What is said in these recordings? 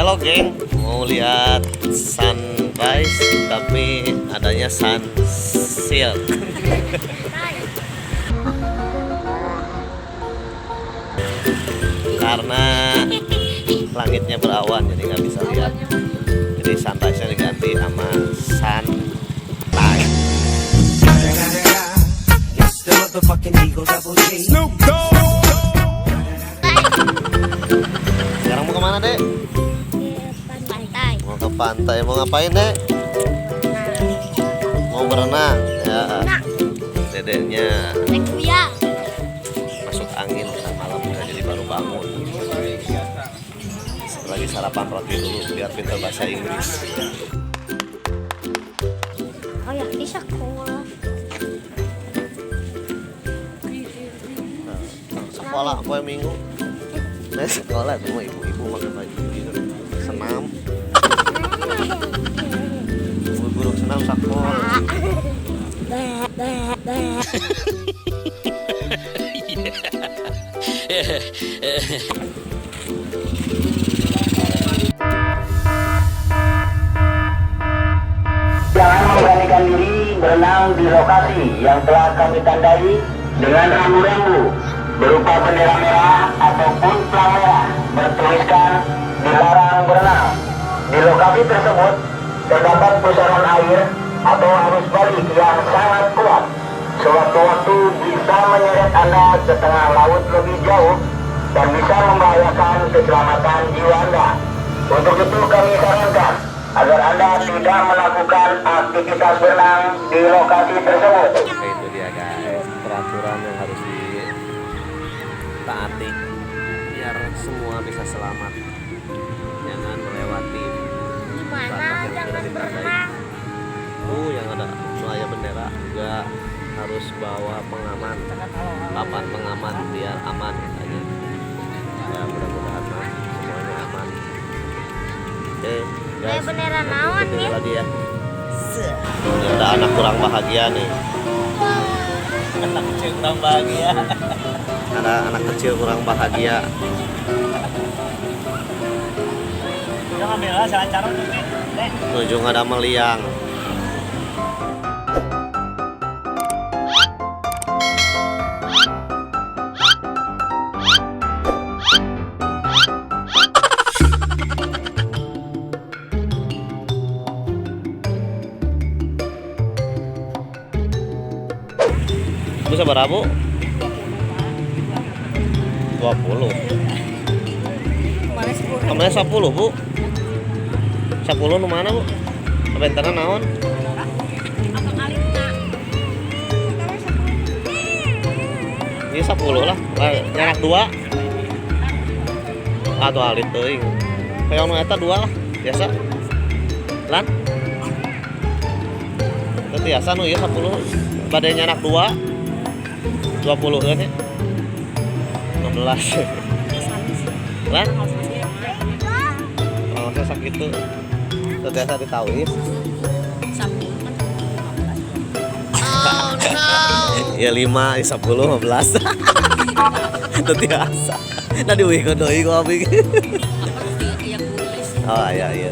Halo geng, mau lihat sunrise tapi adanya sunsilk. Karena langitnya berawan jadi nggak bisa lihat. Jadi sunrise-nya diganti sama sunlight. Sekarang mau kemana dek? Pantai. Mau ke pantai, mau ngapain dek? Mau berenang ya. Dedeknya Kuya. masuk angin malam udah jadi baru bangun. Lagi sarapan roti dulu biar pintar bahasa Inggris. Oh ya, di sekolah. Sekolah poe minggu. Nah, sekolah semua ibu-ibu pakai baju gitu. Senam. Guru senam sekolah. Jangan memberanikan diri berenang di lokasi yang telah kami tandai dengan rambu-rambu berupa bendera merah ataupun pelang merah bertuliskan dilarang berenang. Di lokasi tersebut terdapat pusaran air atau arus balik yang sangat kuat. Sewaktu-waktu bisa menyeret Anda ke tengah laut lebih jauh dan bisa membahayakan keselamatan jiwa Anda. Untuk itu kami sarankan agar Anda tidak melakukan aktivitas berenang di lokasi tersebut. Oke, itu dia guys, peraturan yang harus ditaati biar semua bisa selamat. Jangan melewati batas yang sudah ditandai. Yang ada layar bendera juga harus bawa pengaman, papan pengaman biar aman katanya. Ya mudah-mudahan mah semuanya aman. Oke, guys. Bendera naon Ini ya? lagi ya. Ini ada anak kurang bahagia nih. Anak kecil kurang bahagia. Ada anak kecil kurang bahagia. Jangan ambil lah, jangan cara Ujung ada meliang. Bisa berapa? 20. Kemarin 10 bu. 10 nu mana bu? Bentana naon? Ini 10 lah. Nyarak 2. Atau alit teuing. Kayak nu eta 2 lah, biasa. Lan. Teu biasa nu ieu 10. Bade nyarak 2. 20 kan ya? 16. Lan? Kalau saya sakit tuh terbiasa ditawis. Oh no. Ya 5, 10, 15. Terbiasa. Nah diuih ke doi ku abi. Oh iya.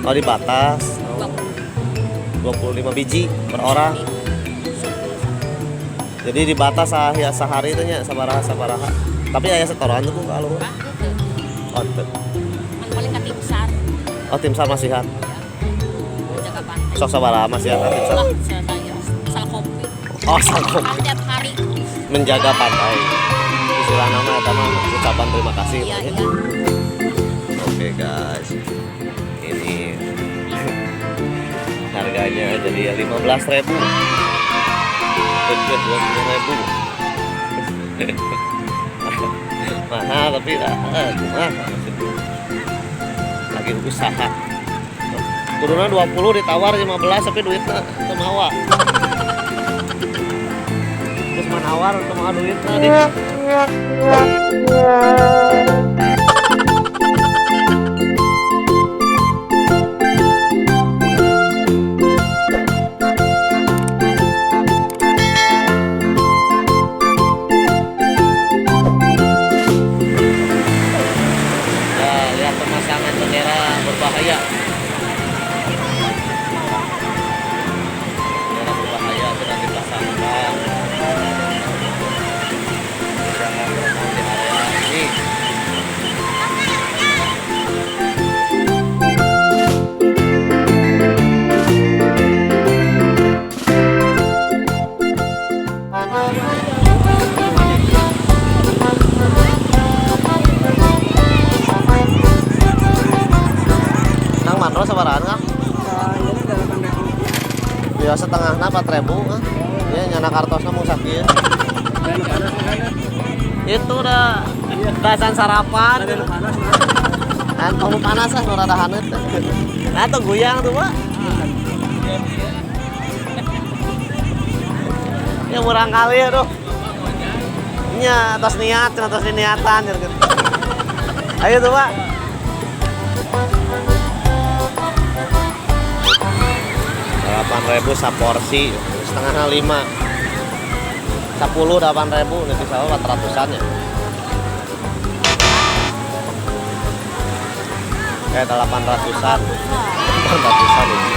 Oh di batas. 25 biji per orang. Jadi dibatas sehari itu nya sabaraha. Tapi aya setoran tuh kalau. Oh, itu. Paling ka tim SAR. Oh, tim SAR masihan. Jaga pantai. Sok sabaraha masihan tim SAR. Sal kopi. Oh, sanggup Setiap hari. menjaga pantai. Istilah nama eta mah ucapan terima kasih. Iya. Oke, guys. Ini harganya jadi 15.000. Budget 20.000. Mahal tapi lagi usaha. Turunnya 20 ditawar 15 tapi duitnya teu mawa. Terus manawar teu mawa duitnya di. biasa tengahna 4.000 ah. Ya nyana kartosna mau sakieu. Itu udah dasan sarapan. Kan kamu panas ah nu rada haneut. Nah tuh goyang tuh, Pak. Ya murang kali ya tuh. Nya atas niat, atas niatan gitu. Ayo tuh, Pak. Rp8.000 saporsi, setengah 5. 10 8.000 nanti sama 400-an ya. Kayak 800-an. 800-an ini.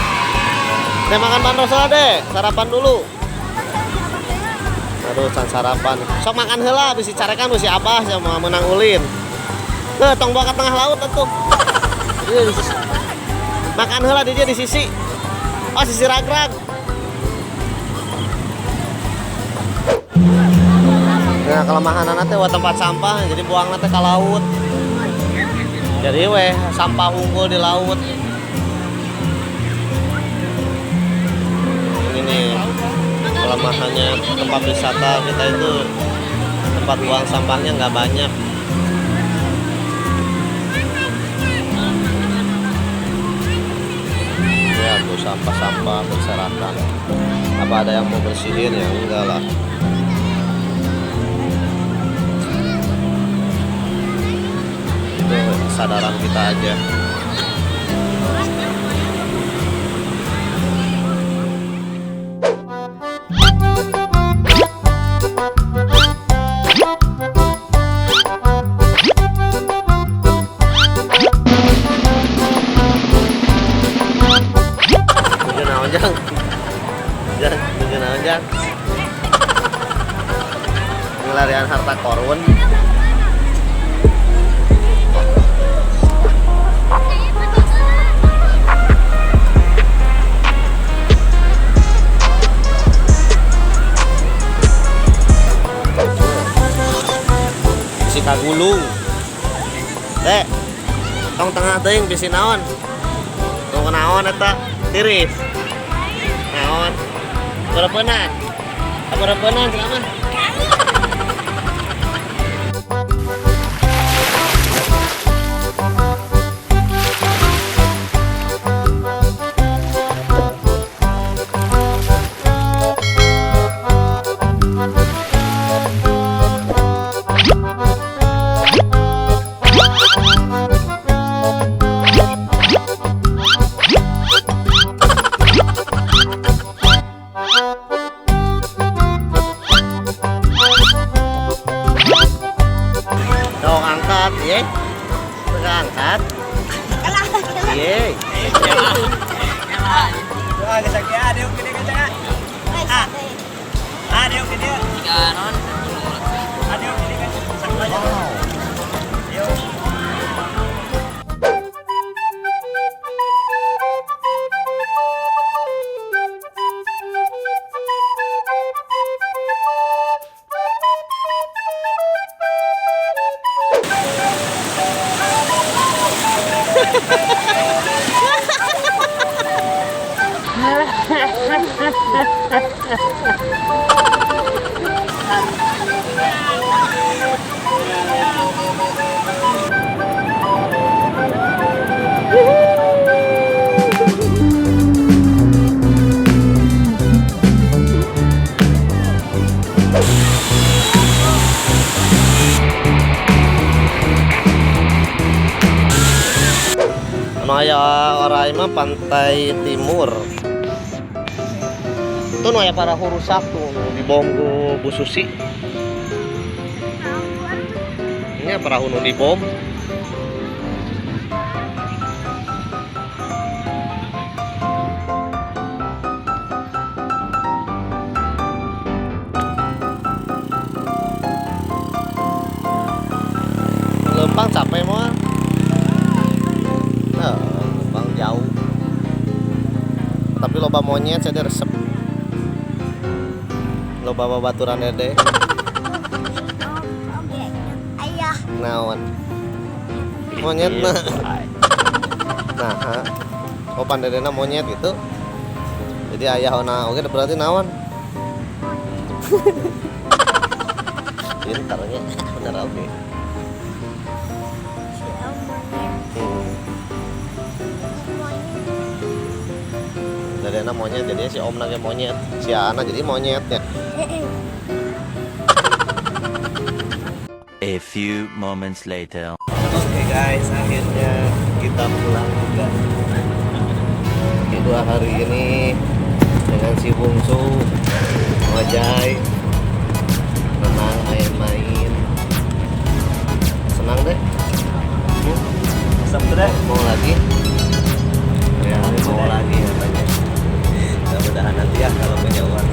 Deh makan bandros lah deh, sarapan dulu. Aduh, can sarapan. Sok makan heula, bisi carekan bisi abah sama menang ulin. Tuh, tong bawa ke tengah laut atuh. Makan heula di dia di sisi. Oh, sisi ragrag. Nah, kelemahan nanti wa tempat sampah, jadi buang nanti ke laut. Jadi sampah unggul di laut. Ini kelemahannya tempat wisata kita itu tempat buang sampahnya nggak banyak. Ya tuh sampah-sampah berserakan. Apa ada yang mau bersihin ya enggak lah. Itu kesadaran kita aja. Jangan pelarian harta korun. Si kagulung teh tong tengah teuing bisi naon tong naon eta tiris naon berepenan selamat. Ye, angkat. Ye. Doa ke sakit ada gede kan? Ada gede. Kanon. Ada gede kan? Sakit aja. Yo. Aya orai mah pantai timur. Tuh aya para rusak tuh di Bonggo Bu Susi. Ini perahu nu di bom. Lempang capek mah. Lempang jauh. Tapi loba monyet saya resep. Loba babaturan dede. Ayah. Naon? Monyet nah. Nah, oh pandedena monyet gitu. Jadi ayah ona oke berarti naon? Pintarnya bener oke. Si Om monyet. Dari anak monyet jadinya si om nage monyet, si anak jadi monyetnya. A few moments later. Oke guys, akhirnya kita pulang juga. Kedua hari ini dengan si bungsu Wajai renang main-main. Senang deh. Sampai deh. Mau lagi? Ya, mau lagi katanya. Mudah-mudahan nanti ya kalau punya uang.